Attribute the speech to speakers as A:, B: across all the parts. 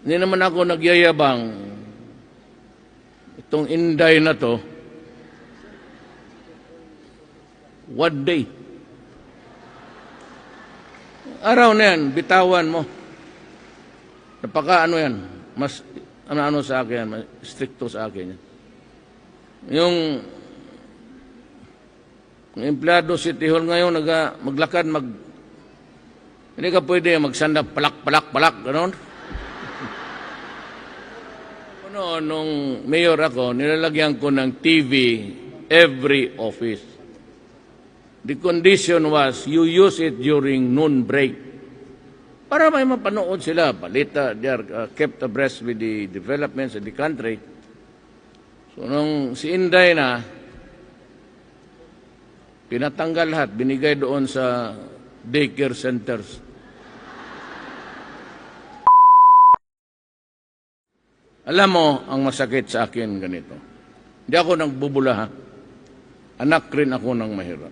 A: Hindi naman ako nagyayabang. Itong Inday na to, what day? Araw na yan, bitawan mo. Napaka ano yan, mas ano sa akin, mas stricto sa akin yan. Yung empleyado City Hall ngayon, maglakad, hindi ka pwede magsanda, palak, gano'n. Nung mayor ako, nilalagyan ko ng TV every office. The condition was, you use it during noon break. Para may mapanood sila, balita, they are kept abreast with the developments in the country. So nung si Inday na, pinatanggal lahat, binigay doon sa daycare centers. Alam mo, ang masakit sa akin ganito. Hindi ako nagbubula, ha? Anak rin ako ng mahirap.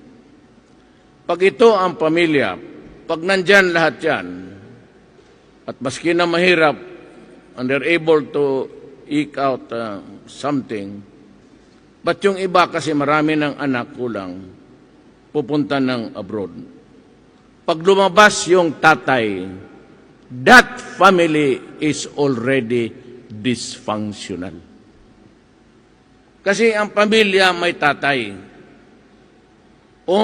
A: Pag ito ang pamilya, pag nandyan lahat yan, at maski na mahirap, and they're able to eke out something, but yung iba kasi marami ng anak kulang, pupunta ng abroad. Pag lumabas yung tatay, that family is already dysfunctional. Kasi ang pamilya may tatay. O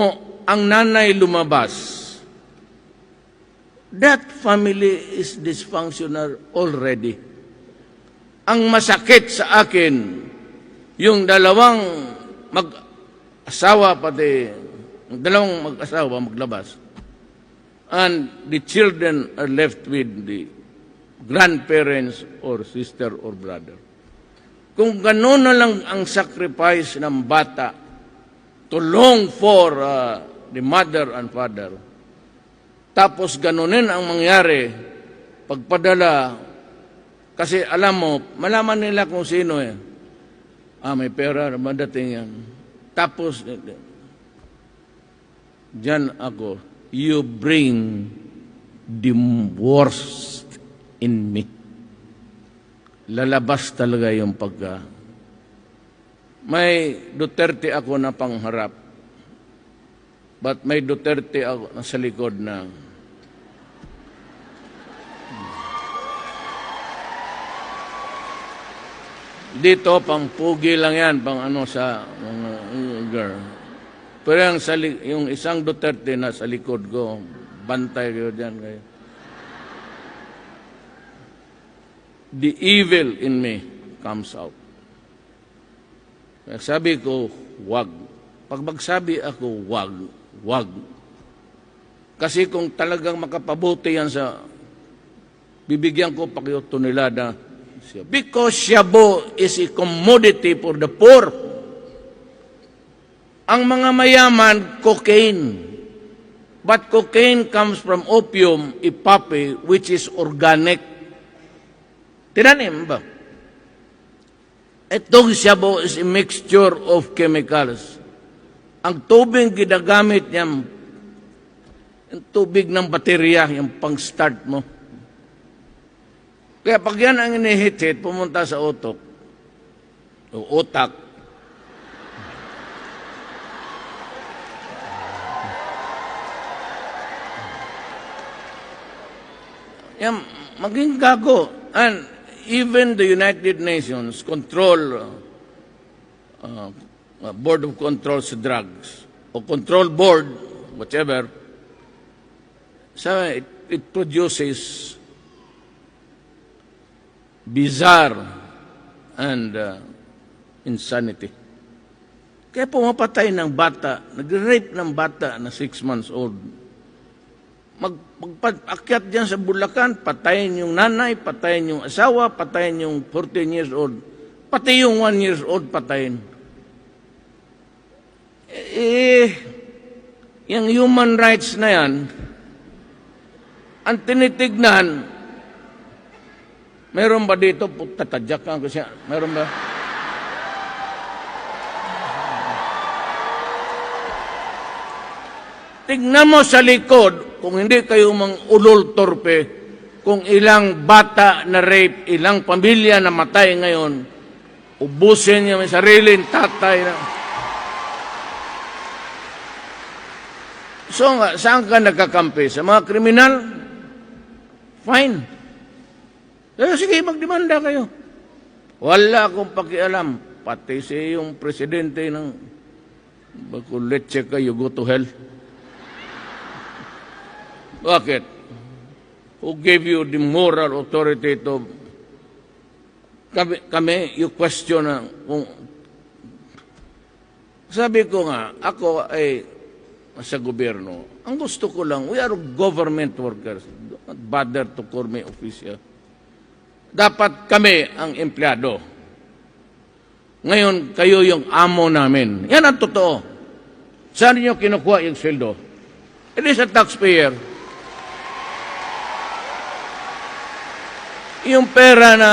A: ang nanay lumabas, that family is dysfunctional already. Ang masakit sa akin, yung dalawang mag-asawa maglabas, and the children are left with the grandparents or sister or brother. Kung gano'n na lang ang sacrifice ng bata to long for the mother and father, tapos ganonin ang mangyari pagpadala, kasi alam mo, malaman nila kung sino eh. May pera, madating yan. Tapos, diyan ako, you bring the worst in me. Lalabas talaga yung pagka. May Duterte ako na pangharap, but may Duterte ako sa likod na dito, pang pugi lang yan, pang ano sa mga girl. Pero yung isang Duterte na sa likod ko, bantay kayo dyan kayo. The evil in me comes out. Sabi ko, wag. Pag magsabi ako, wag. Kasi kung talagang makapabuti yan sa, bibigyan ko pa kayo tonelada. Because shabu is a commodity for the poor. Ang mga mayaman, cocaine. But cocaine comes from opium, ipape, which is organic. Tinanim ba? Itong shabu is a mixture of chemicals. Ang tubig ginagamit niya, yung tubig ng baterya, yung pang-start mo. Kaya pag yan ang inihit-hit, pumunta sa utok, o utak, yan, maging gago. And even the United Nations control Board of Control sa drugs, o Control Board, whatever, so it produces bizarre and insanity. Kaya pumapatay ng bata, nag-rape ng bata na 6 months old. Magpag-akyat dyan sa Bulacan, patayin yung nanay, patayin yung asawa, patayin yung 14 years old. Pati yung 1 years old, patayin. Yung human rights na yan, ang tinitignan, meron ba dito? Tatadyak ka kasi, meron ba? Tignan mo sa likod, kung hindi kayo mang ulol torpe, kung ilang bata na rape, ilang pamilya na matay ngayon, ubusin niya may sariling tatay na. So, saan ka nagkakampi? Sa mga kriminal? Fine. Sige, magdemanda kayo. Wala akong pakialam. Pati yung presidente ng Bacoletse ka, you go to hell. Bakit? Who gave you the moral authority to... Kami you question na kung... Sabi ko nga, ako ay sa gobyerno, ang gusto ko lang, we are government workers. Don't bother to call me official. Dapat kami ang empleyado. Ngayon, kayo yung amo namin. Yan ang totoo. Saan niyo kinukuha yung sweldo? It is a taxpayer. Yung pera na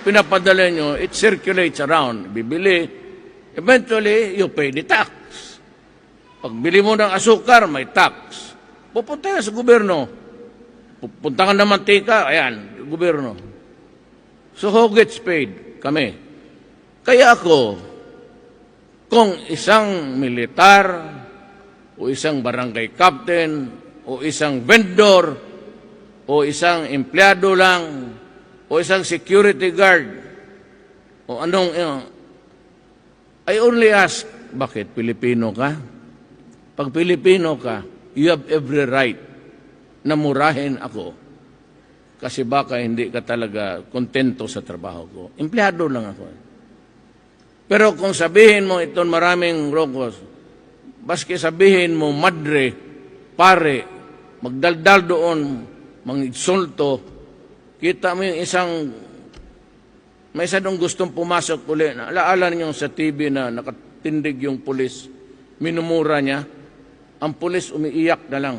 A: pinapadala nyo, it circulates around. Bibili. Eventually, you pay the tax. Pag bili mo ng asukar, may tax. Pupunta ka sa gobyerno. Pupunta ka ng mantika, ayan, gobyerno. So who gets paid? Kami. Kaya ako, kung isang militar, o isang barangay captain, o isang vendor, o isang empleyado lang, o isang security guard, o anong, I only ask, bakit? Pilipino ka? Pag Pilipino ka, you have every right na murahin ako kasi baka hindi ka talaga kontento sa trabaho ko. Empleyado lang ako. Pero kung sabihin mo itong maraming rokos, baski sabihin mo, madre, pare, magdaldal doon, mangigsulto, kita mo yung may isa doon gustong pumasok uli. Alaala niyo sa TV na nakatindig yung pulis, minumura niya, ang pulis umiiyak na lang.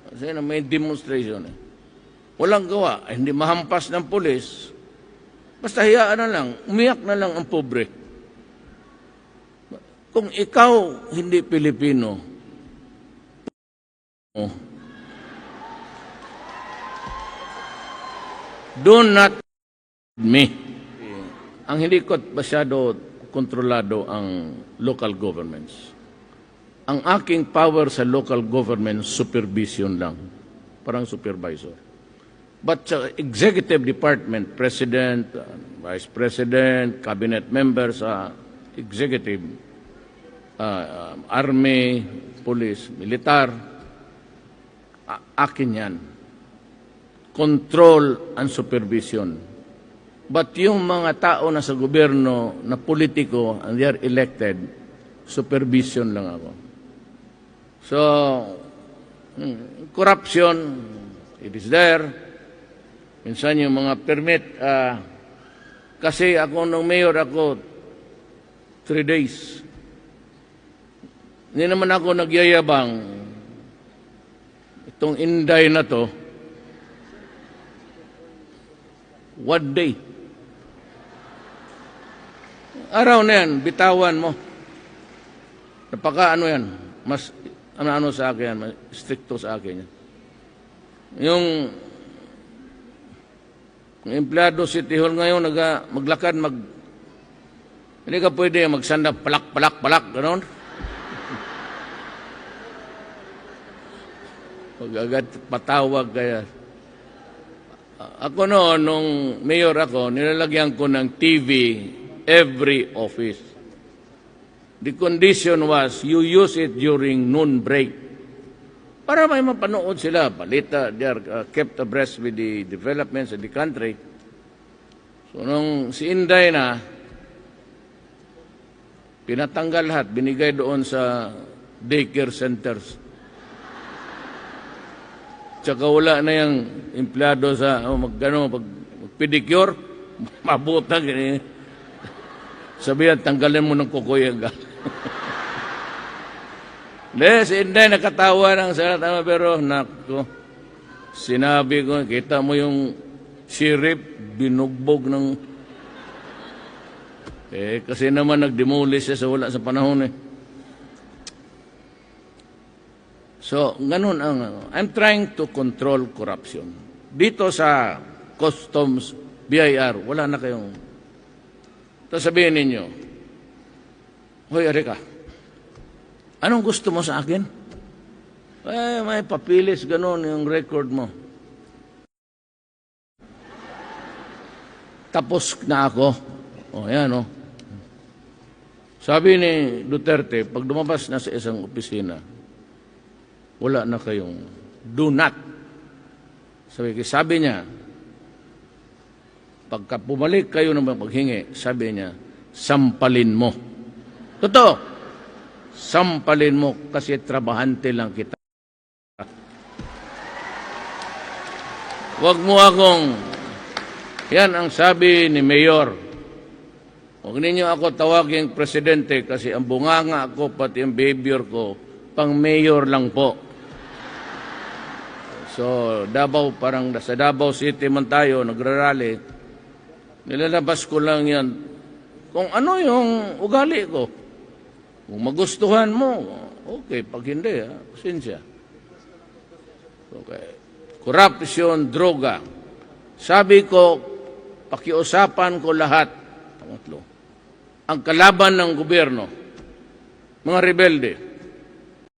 A: Kasi may demonstration. Walang gawa. Hindi mahampas ng pulis. Basta hiyaan na lang. Umiyak na lang ang pobre. Kung ikaw hindi Pilipino, do not me. Ang hindi ko masyado kontrolado ang local governments. Ang aking power sa local government, supervision lang. Parang supervisor. But sa executive department, president, vice president, cabinet members, executive, army, police, militar, akin yan. Control and supervision. But yung mga tao na sa gobyerno, na politiko, and they are elected, supervision lang ako. So, corruption, it is there. Minsan yung mga permit, kasi ako nung mayor ako, 3 days. Hindi naman ako nagyayabang. Itong Inday na to, 1 day. Araw na yan, bitawan mo. Napaka ano yan, mas ano sa akin, mas stricto sa akin yan. Yung empleyado City Hall ngayon, maglakad, hindi ka pwede magsanda, palak, gano'n. Agad patawag kaya. Ako noon, nung mayor ako, nilalagyan ko ng TV every office. The condition was, you use it during noon break. Para may mapanood sila. Balita, they are kept abreast with the developments in the country. So, nung si Inday na, pinatanggal lahat, binigay doon sa daycare centers. Tsaka wala na yung empleyado sa mag-pedicure, mabutag. Sabihan, tanggalin mo ng kukuyaga. Si Inday nakatawa ng salat, pero nako, sinabi ko, kita mo yung sheriff, binugbog ng... kasi naman nag-demolish siya sa wala sa panahon . So, ganun ang... I'm trying to control corruption. dito sa Customs, BIR, wala na kayong... Tapos sabihin ninyo, Hoy, Erika, anong gusto mo sa akin? May papilis, ganun yung record mo. Tapos na ako. Yan, Sabi ni Duterte, pag lumabas na sa isang opisina, wala na kayong do not. Sabi niya, pagka pumalik kayo ng paghingi, sabi niya, sampalin mo. Totoo, sampalin mo kasi trabahante lang kita. Huwag mo akong, yan ang sabi ni Mayor. Huwag ninyo ako tawaging presidente kasi ang bunganga ko pati ang behavior ko, pang mayor lang po. So, Davao, parang sa Davao City man tayo, nagrarally, nilalabas ko lang yan kung ano yung ugali ko. Kung magustuhan mo, okay. Pag hindi, pasensya. Okay. Corruption, droga. Sabi ko, pakiusapan ko lahat. Pangatlo, ang kalaban ng gobyerno, mga rebelde,